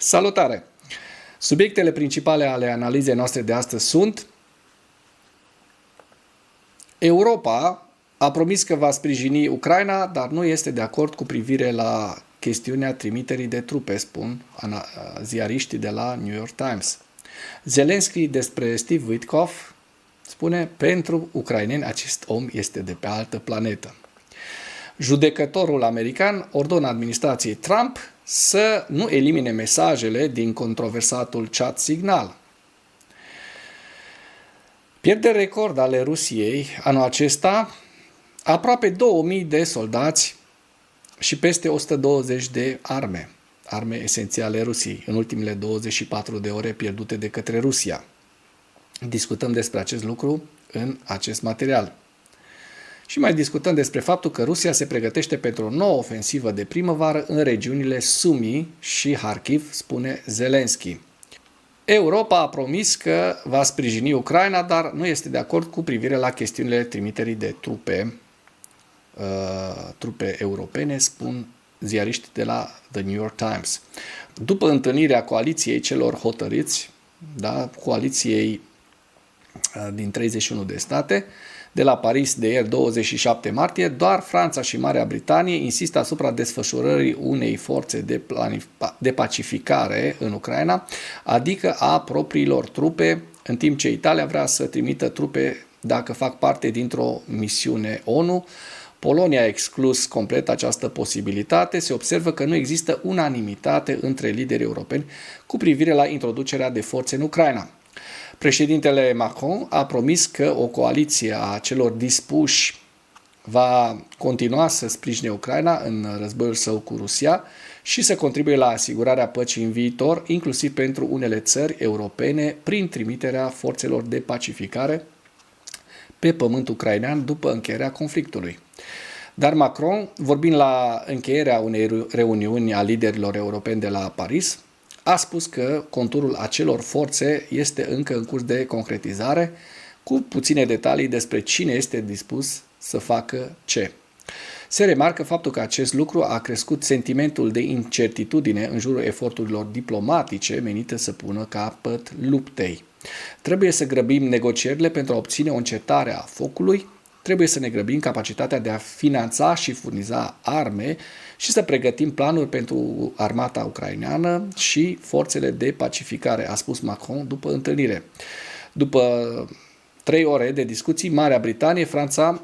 Salutare! Subiectele principale ale analizei noastre de astăzi sunt: Europa a promis că va sprijini Ucraina, dar nu este de acord cu privire la chestiunea trimiterii de trupe, spun ziariștii de la New York Times. Zelensky despre Steve Witkoff spune: pentru ucraineni acest om este de pe altă planetă. Judecătorul american ordonă administrației Trump să nu elimine mesajele din controversatul chat Signal. Pierderi record ale Rusiei anul acesta: aproape 2000 de soldați și peste 120 de arme esențiale Rusiei în ultimele 24 de ore pierdute de către Rusia. Discutăm despre acest lucru în acest material. Și mai discutăm despre faptul că Rusia se pregătește pentru o nouă ofensivă de primăvară în regiunile Sumy și Kharkiv, spune Zelensky. Europa a promis că va sprijini Ucraina, dar nu este de acord cu privire la chestiunile trimiterii de trupe europene, spun ziariști de la The New York Times. După întâlnirea coaliției celor hotărâți, coaliției din 31 de state, de la Paris de ieri 27 martie, doar Franța și Marea Britanie insistă asupra desfășurării unei forțe de pacificare în Ucraina, adică a propriilor trupe, în timp ce Italia vrea să trimită trupe dacă fac parte dintr-o misiune ONU. Polonia a exclus complet această posibilitate. Se observă că nu există unanimitate între liderii europeni cu privire la introducerea de forțe în Ucraina. Președintele Macron a promis că o coaliție a celor dispuși va continua să sprijine Ucraina în războiul său cu Rusia și să contribuie la asigurarea păcii în viitor, inclusiv pentru unele țări europene, prin trimiterea forțelor de pacificare pe pământ ucrainean după încheierea conflictului. Dar Macron, vorbind la încheierea unei reuniuni a liderilor europeni de la Paris, a spus că conturul acelor forțe este încă în curs de concretizare, cu puține detalii despre cine este dispus să facă ce. Se remarcă faptul că acest lucru a crescut sentimentul de incertitudine în jurul eforturilor diplomatice menite să pună capăt luptei. Trebuie să grăbim negocierile pentru a obține o încetare a focului, trebuie să ne grăbim capacitatea de a finanța și furniza arme și să pregătim planuri pentru armata ucraineană și forțele de pacificare, a spus Macron după întâlnire. După 3 ore de discuții, Marea Britanie, Franța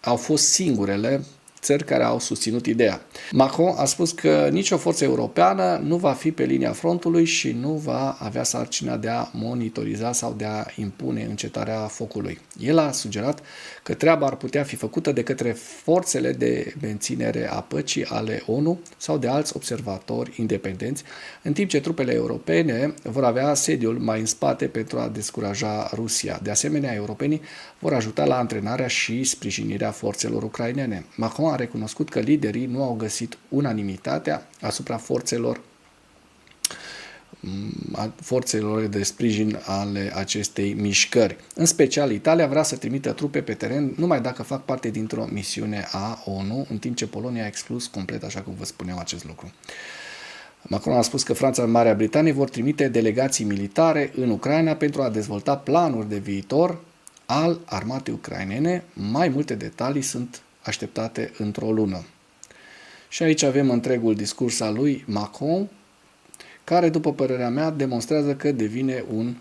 au fost singurele țări care au susținut ideea. Macron a spus că nicio forță europeană nu va fi pe linia frontului și nu va avea sarcina de a monitoriza sau de a impune încetarea focului. El a sugerat că treaba ar putea fi făcută de către forțele de menținere a păcii ale ONU sau de alți observatori independenți, în timp ce trupele europene vor avea sediul mai în spate pentru a descuraja Rusia. De asemenea, europenii vor ajuta la antrenarea și sprijinirea forțelor ucrainene. Macron a recunoscut că liderii nu au găsit unanimitatea asupra forțelor de sprijin ale acestei mișcări. În special, Italia vrea să trimită trupe pe teren numai dacă fac parte dintr-o misiune a ONU, în timp ce Polonia a exclus complet, așa cum vă spuneam, acest lucru. Macron a spus că Franța și Marea Britanie vor trimite delegații militare în Ucraina pentru a dezvolta planuri de viitor al armatei ucrainene. Mai multe detalii sunt așteptate într-o lună. Și aici avem întregul discurs al lui Macron, care, după părerea mea, demonstrează că devine un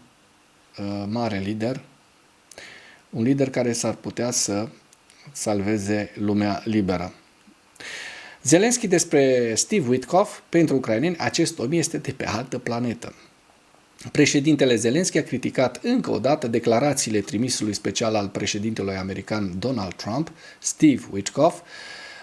mare lider, un lider care s-ar putea să salveze lumea liberă. Zelensky despre Steve Witkoff: pentru ucraineni acest om este de pe altă planetă. Președintele Zelensky a criticat încă o dată declarațiile trimisului special al președintelui american Donald Trump, Steve Witkoff,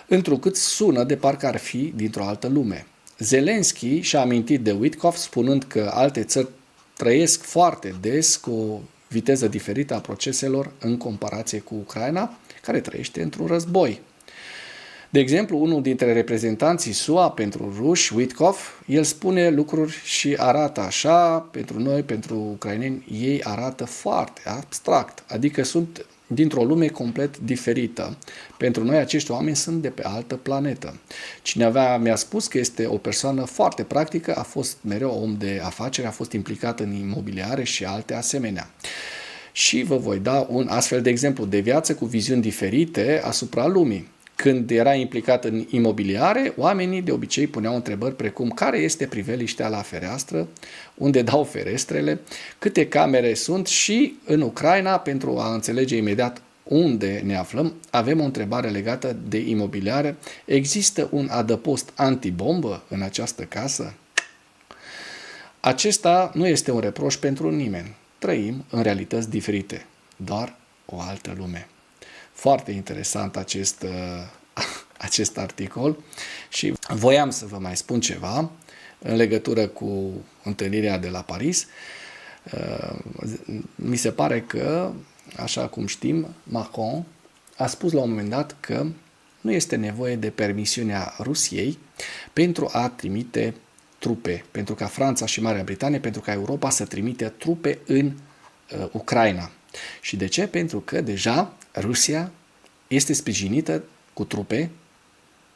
întrucât sună de parcă ar fi dintr-o altă lume. Zelensky și-a amintit de Witkoff, spunând că alte țări trăiesc foarte des cu o viteză diferită a proceselor în comparație cu Ucraina, care trăiește într-un război. De exemplu, unul dintre reprezentanții SUA pentru ruși, Witkoff, el spune lucruri și arată așa: pentru noi, pentru ucraineni, ei arată foarte abstract, adică sunt dintr-o lume complet diferită. Pentru noi acești oameni sunt de pe altă planetă. Cineva mi-a spus că este o persoană foarte practică, a fost mereu om de afaceri, a fost implicat în imobiliare și alte asemenea. Și vă voi da un astfel de exemplu de viață cu viziuni diferite asupra lumii. Când era implicat în imobiliare, oamenii de obicei puneau întrebări precum care este priveliștea la fereastră, unde dau ferestrele, câte camere sunt și în Ucraina, pentru a înțelege imediat unde ne aflăm, avem o întrebare legată de imobiliare. Există un adăpost antibombă în această casă? Acesta nu este un reproș pentru nimeni. Trăim în realități diferite, doar o altă lume. Foarte interesant acest articol și voiam să vă mai spun ceva în legătură cu întâlnirea de la Paris. Mi se pare că, așa cum știm, Macron a spus la un moment dat că nu este nevoie de permisiunea Rusiei pentru a trimite trupe, pentru ca Franța și Marea Britanie, pentru ca Europa să trimite trupe în Ucraina. Și de ce? Pentru că deja Rusia este sprijinită cu trupe,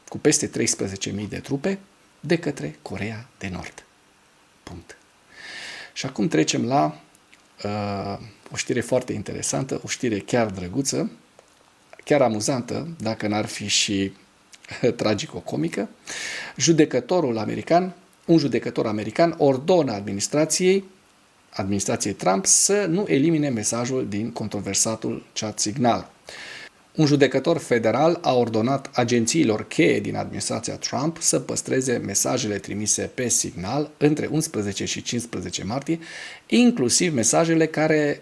cu peste 13.000 de trupe, de către Coreea de Nord. Punct. Și acum trecem la o știre foarte interesantă, o știre chiar drăguță, chiar amuzantă, dacă n-ar fi și tragico-comică. Un judecător american ordonă administrației Trump să nu elimine mesajul din controversatul chat Signal. Un judecător federal a ordonat agențiilor cheie din administrația Trump să păstreze mesajele trimise pe Signal între 11 și 15 martie, inclusiv mesajele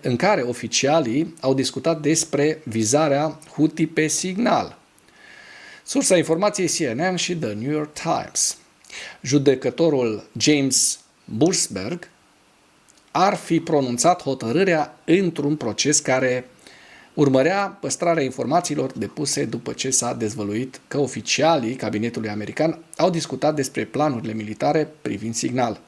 în care oficialii au discutat despre vizarea Houthi pe Signal. Sursa informației CNN și The New York Times. Judecătorul James Bursberg ar fi pronunțat hotărârea într-un proces care urmărea păstrarea informațiilor depuse după ce s-a dezvăluit că oficialii cabinetului american au discutat despre planurile militare privind Signal.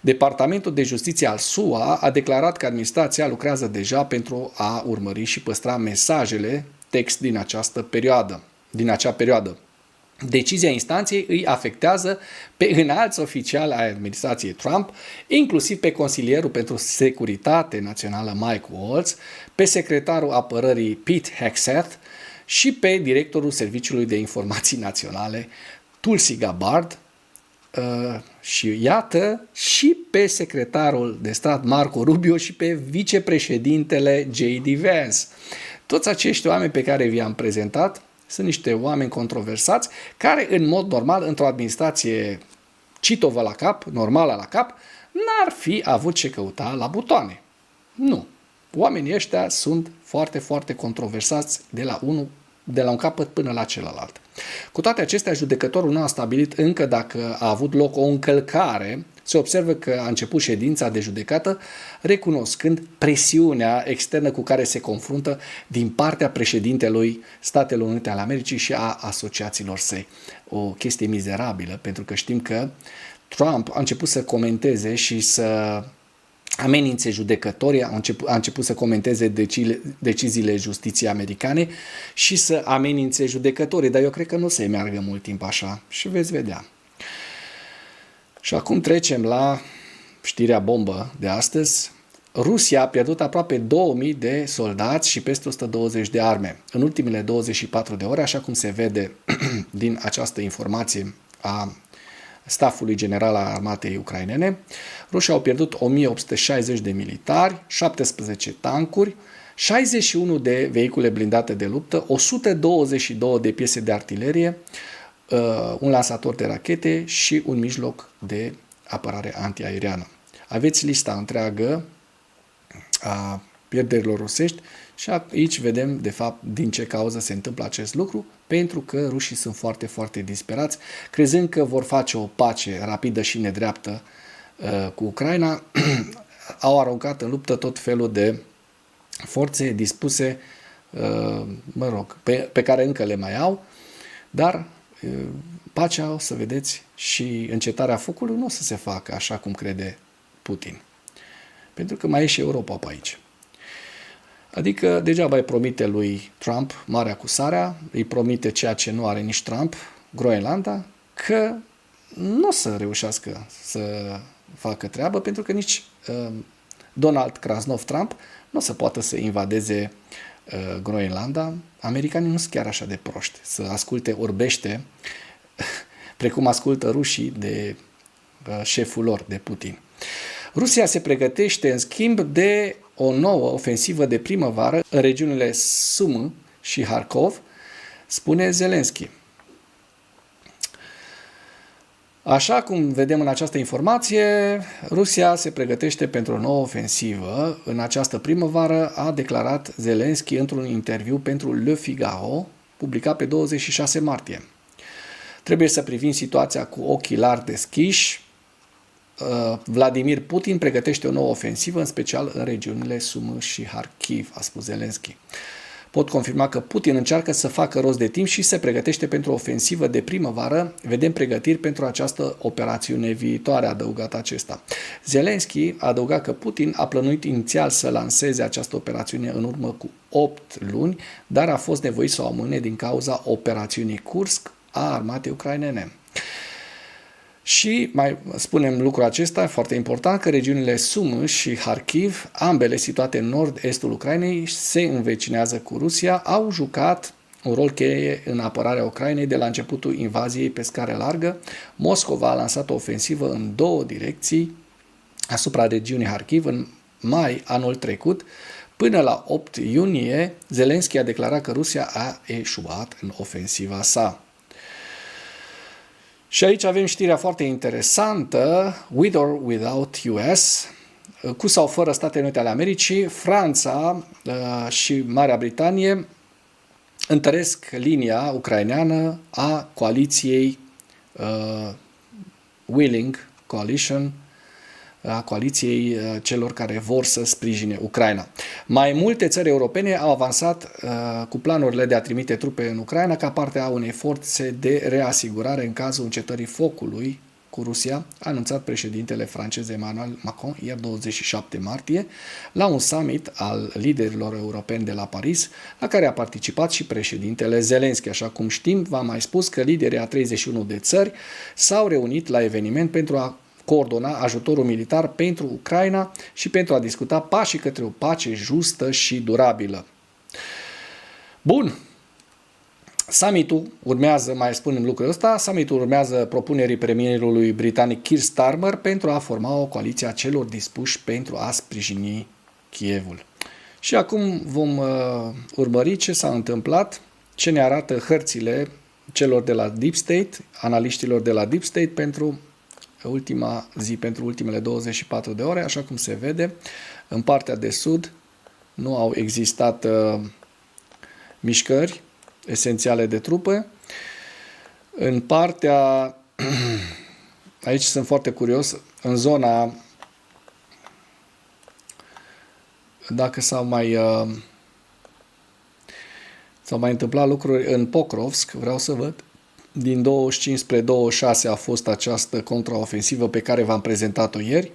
Departamentul de Justiție al SUA a declarat că administrația lucrează deja pentru a urmări și păstra mesajele text din acea perioadă. Decizia instanței îi afectează pe înalți oficiali ai administrației Trump, inclusiv pe consilierul pentru securitate națională Mike Waltz, pe secretarul apărării Pete Hegseth și pe directorul Serviciului de Informații Naționale Tulsi Gabbard și iată și pe secretarul de stat Marco Rubio și pe vicepreședintele J.D. Vance. Toți acești oameni pe care vi-am prezentat sunt niște oameni controversați care, în mod normal, într-o administrație citovă la cap, normală la cap, n-ar fi avut ce căuta la butoane. Nu. Oamenii ăștia sunt foarte, foarte controversați de la un capăt până la celălalt. Cu toate acestea, judecătorul nu a stabilit încă dacă a avut loc o încălcare. Se observă că a început ședința de judecată recunoscând presiunea externă cu care se confruntă din partea președintelui Statelor Unite ale Americii și a asociaților săi. O chestie mizerabilă, pentru că știm că Trump a început să comenteze și să amenințe judecătorii, a început să comenteze deciziile justiției americane și să amenințe judecătorii, dar eu cred că nu se meargă mult timp așa și veți vedea. Și acum trecem la știrea bombă de astăzi. Rusia a pierdut aproape 2000 de soldați și peste 120 de arme. În ultimele 24 de ore, așa cum se vede din această informație a Stafului General al Armatei Ucrainene, rușii au pierdut 1860 de militari, 17 tancuri, 61 de vehicule blindate de luptă, 122 de piese de artilerie, un lansator de rachete și un mijloc de apărare antiaeriană. Aveți lista întreagă a pierderilor rusești și aici vedem, de fapt, din ce cauză se întâmplă acest lucru, pentru că rușii sunt foarte, foarte disperați, crezând că vor face o pace rapidă și nedreaptă cu Ucraina, au aruncat în luptă tot felul de forțe dispuse, pe care încă le mai au, dar pacea, o să vedeți, și încetarea focului nu o să se facă așa cum crede Putin. Pentru că mai e și Europa pe aici. Adică degeaba îi promite lui Trump Marea Acusarea, îi promite ceea ce nu are nici Trump, Groenlanda, că nu o să reușească să facă treabă, pentru că nici Donald Krasnov Trump nu o să poată să invadeze Groenlanda. Americanii nu sunt chiar așa de proști să asculte orbește precum ascultă rușii de șeful lor, de Putin. Rusia se pregătește, în schimb, de o nouă ofensivă de primăvară în regiunile Sumă și Harkov, spune Zelensky. Așa cum vedem în această informație, Rusia se pregătește pentru o nouă ofensivă. În această primăvară a declarat Zelensky într-un interviu pentru Le Figaro, publicat pe 26 martie. Trebuie să privim situația cu ochii larg deschiși. Vladimir Putin pregătește o nouă ofensivă, în special în regiunile Sumă și Kharkiv, a spus Zelensky. Pot confirma că Putin încearcă să facă rost de timp și se pregătește pentru o ofensivă de primăvară. Vedem pregătiri pentru această operațiune viitoare, a adăugat acesta. Zelensky a adăugat că Putin a plănuit inițial să lanseze această operațiune în urmă cu 8 luni, dar a fost nevoit să o amâne din cauza operațiunii Kursk a armatei ucrainene. Și mai spunem lucrul acesta, foarte important, că regiunile Sumă și Kharkiv, ambele situate în nord-estul Ucrainei, se învecinează cu Rusia, au jucat un rol cheie în apărarea Ucrainei de la începutul invaziei pe scară largă. Moscova a lansat o ofensivă în două direcții asupra regiunii Kharkiv în mai anul trecut. Până la 8 iunie, Zelensky a declarat că Rusia a eșuat în ofensiva sa. Și aici avem știrea foarte interesantă, with or without US, cu sau fără Statele Unite ale Americii, Franța și Marea Britanie întăresc linia ucraineană a coaliției Willing Coalition, a coaliției celor care vor să sprijine Ucraina. Mai multe țări europene au avansat cu planurile de a trimite trupe în Ucraina ca parte a unei forțe de reasigurare în cazul încetării focului cu Rusia, a anunțat președintele francez Emmanuel Macron ieri 27 martie la un summit al liderilor europeni de la Paris, la care a participat și președintele Zelensky. Așa cum știm, v-am mai spus că liderii a 31 de țări s-au reunit la eveniment pentru a coordona ajutorul militar pentru Ucraina și pentru a discuta pașii către o pace justă și durabilă. Bun. Summitul urmează, mai spunem lucrul ăsta, summitul urmează propunerii premierului britanic Keir Starmer pentru a forma o coaliție a celor dispuși pentru a sprijini Kievul. Și acum vom urmări ce s-a întâmplat, ce ne arată hărțile celor de la Deep State, analiștilor de la Deep State pentru ultima zi, pentru ultimele 24 de ore. Așa cum se vede, în partea de sud nu au existat mișcări esențiale de trupe. În partea, aici sunt foarte curios, în zona, dacă s-au mai întâmplat lucruri în Pokrovsk, vreau să văd. Din 25 spre 26 a fost această contraofensivă pe care v-am prezentat-o ieri.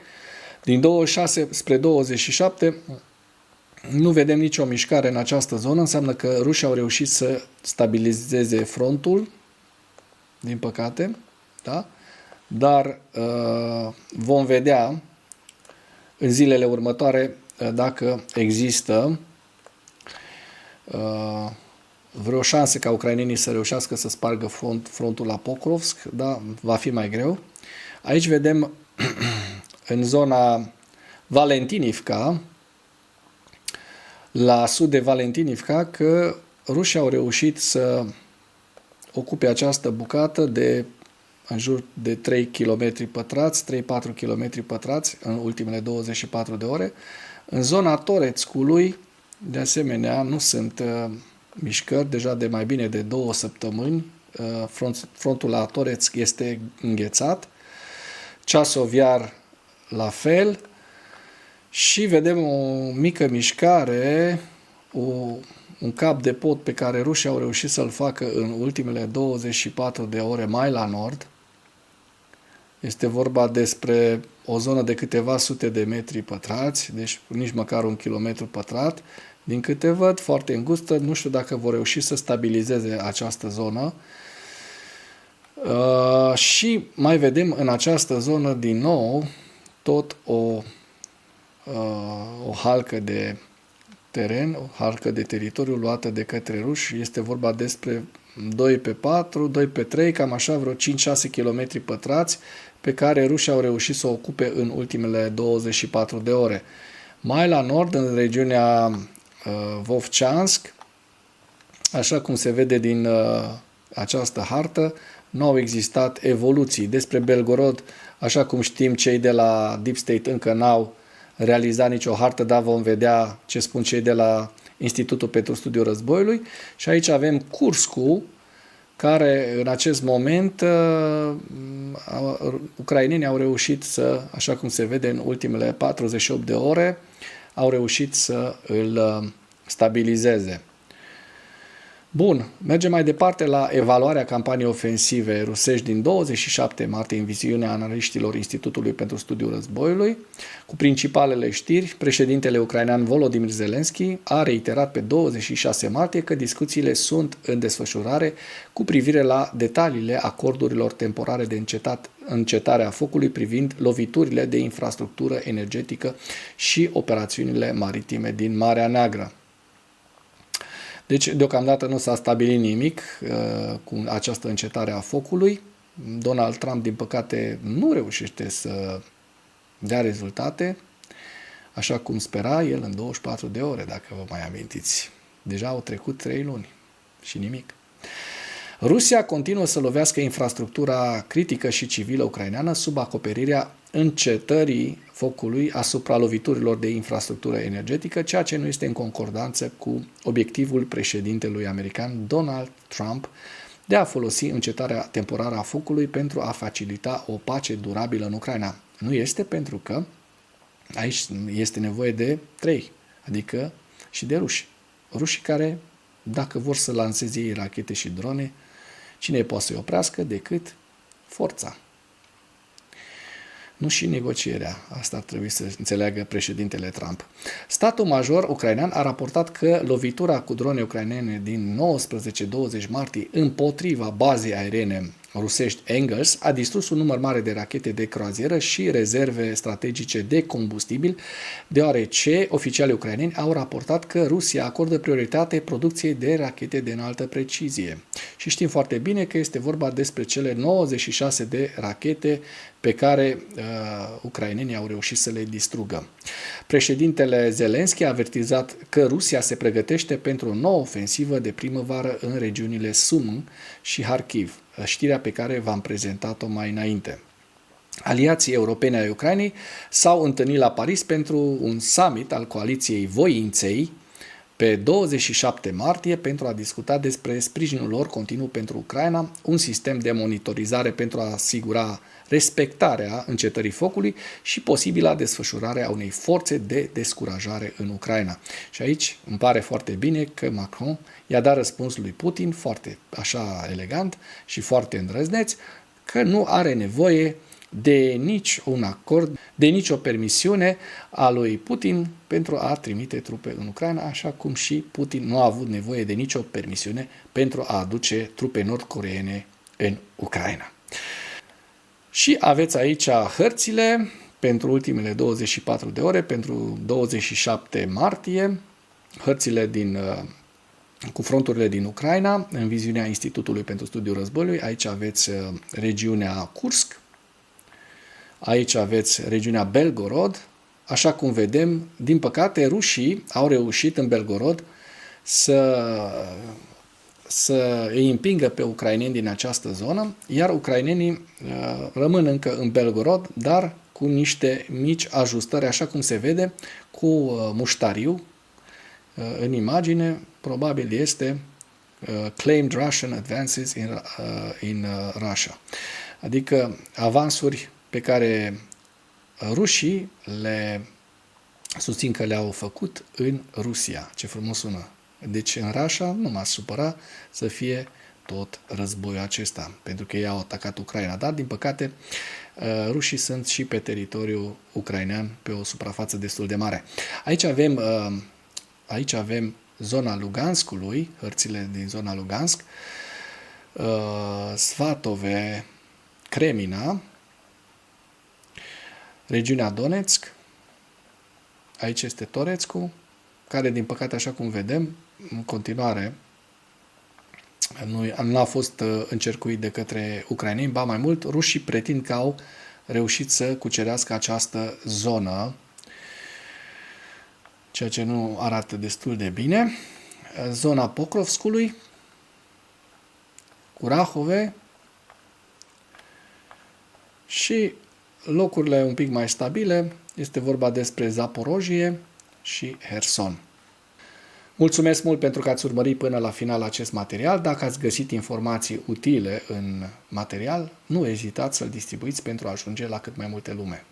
Din 26 spre 27 nu vedem nicio mișcare în această zonă. Înseamnă că rușii au reușit să stabilizeze frontul, din păcate, da? Dar vom vedea în zilele următoare dacă există vreo șansă ca ucrainenii să reușească să spargă frontul la Pokrovsk, dar va fi mai greu. Aici vedem în zona Valentinivka, la sud de Valentinivka, că rușii au reușit să ocupe această bucată de în jur de 3 km pătrați, 3-4 km pătrați în ultimele 24 de ore. În zona Toretskului, de asemenea, nu sunt mișcări, deja de mai bine de 2 săptămâni. Frontul la Toretsk este înghețat. Ceasov Iar la fel. Și vedem o mică mișcare, un cap de pod pe care rușii au reușit să-l facă în ultimele 24 de ore mai la nord. Este vorba despre o zonă de câteva sute de metri pătrați, deci nici măcar 1 kilometru pătrat, din câte văd, foarte îngustă. Nu știu dacă vor reuși să stabilizeze această zonă. Și mai vedem în această zonă din nou tot o halcă de teren, o halcă de teritoriu luată de către ruși. Este vorba despre 2 pe 4, 2 pe 3, cam așa vreo 5-6 km pătrați pe care rușii au reușit să o ocupe în ultimele 24 de ore. Mai la nord, în regiunea Vovchansk, așa cum se vede din această hartă, nu au existat evoluții. Despre Belgorod, așa cum știm, cei de la Deep State încă n-au realizat nicio hartă, dar vom vedea ce spun cei de la Institutul pentru Studiul Războiului. Și aici avem Kurskul, care în acest moment ucrainenii au reușit să, așa cum se vede în ultimele 48 de ore, au reușit să îl stabilizeze. Bun, mergem mai departe la evaluarea campaniei ofensive rusești din 27 martie în viziunea analiștilor Institutului pentru Studiul Războiului. Cu principalele știri, președintele ucrainean Volodymyr Zelensky a reiterat pe 26 martie că discuțiile sunt în desfășurare cu privire la detaliile acordurilor temporare de încetare a focului privind loviturile de infrastructură energetică și operațiunile maritime din Marea Neagră. Deci, deocamdată nu s-a stabilit nimic cu această încetare a focului. Donald Trump, din păcate, nu reușește să dea rezultate, așa cum spera el în 24 de ore, dacă vă mai amintiți. Deja au trecut 3 luni și nimic. Rusia continuă să lovească infrastructura critică și civilă ucraineană sub acoperirea încetării focului asupra loviturilor de infrastructură energetică, ceea ce nu este în concordanță cu obiectivul președintelui american Donald Trump de a folosi încetarea temporară a focului pentru a facilita o pace durabilă în Ucraina. Nu este pentru că aici este nevoie de 3, adică și de ruși. Rușii care, dacă vor să lanseze ei rachete și drone, cine poate să-i oprească decât forța. Nu și negocierea. Asta ar trebui să înțeleagă președintele Trump. Statul major ucrainean a raportat că lovitura cu drone ucrainene din 19-20 martie împotriva bazei aeriene rusești Engels a distrus un număr mare de rachete de croazieră și rezerve strategice de combustibil, deoarece oficialii ucraineni au raportat că Rusia acordă prioritate producției de rachete de înaltă precizie. Și știm foarte bine că este vorba despre cele 96 de rachete pe care ucrainenii au reușit să le distrugă. Președintele Zelensky a avertizat că Rusia se pregătește pentru o nouă ofensivă de primăvară în regiunile Sum și Kharkiv, știrea pe care v-am prezentat-o mai înainte. Aliații europeni ai Ucrainei s-au întâlnit la Paris pentru un summit al coaliției Voinței pe 27 martie pentru a discuta despre sprijinul lor continuu pentru Ucraina, un sistem de monitorizare pentru a asigura respectarea încetării focului și posibila desfășurare a unei forțe de descurajare în Ucraina. Și aici îmi pare foarte bine că Macron i-a dat răspuns lui Putin foarte așa elegant și foarte îndrăzneț că nu are nevoie de nici un acord, de nicio permisiune a lui Putin pentru a trimite trupe în Ucraina, așa cum și Putin nu a avut nevoie de nicio permisiune pentru a aduce trupe nord-coreene în Ucraina. Și aveți aici hărțile pentru ultimele 24 de ore, pentru 27 martie, hărțile cu fronturile din Ucraina, în viziunea Institutului pentru Studiul Războiului. Aici aveți regiunea Kursk, aici aveți regiunea Belgorod. Așa cum vedem, din păcate, rușii au reușit în Belgorod să îi împingă pe ucraineni din această zonă, iar ucrainenii rămân încă în Belgorod, dar cu niște mici ajustări, așa cum se vede, cu muștariu. În imagine, probabil este claimed Russian advances in Russia, adică avansuri pe care rușii le susțin că le-au făcut în Rusia. Ce frumos sună! Deci în Russia nu m-a supăra să fie tot războiul acesta, pentru că ei au atacat Ucraina. Dar, din păcate, rușii sunt și pe teritoriul ucrainean, pe o suprafață destul de mare. Aici avem Aici avem zona Luganskului, hărțile din zona Lugansk, Svatove, Kremina, regiunea Donetsk, aici este Toretskul, care, din păcate, așa cum vedem, în continuare nu a fost încercuit de către ucraineni, ba mai mult, rușii pretind că au reușit să cucerească această zonă, ceea ce nu arată destul de bine. Zona Pokrovskului, Curahove și locurile un pic mai stabile, este vorba despre Zaporojie și Herson. Mulțumesc mult pentru că ați urmărit până la final acest material. Dacă ați găsit informații utile în material, nu ezitați să-l distribuiți pentru a ajunge la cât mai multe lume.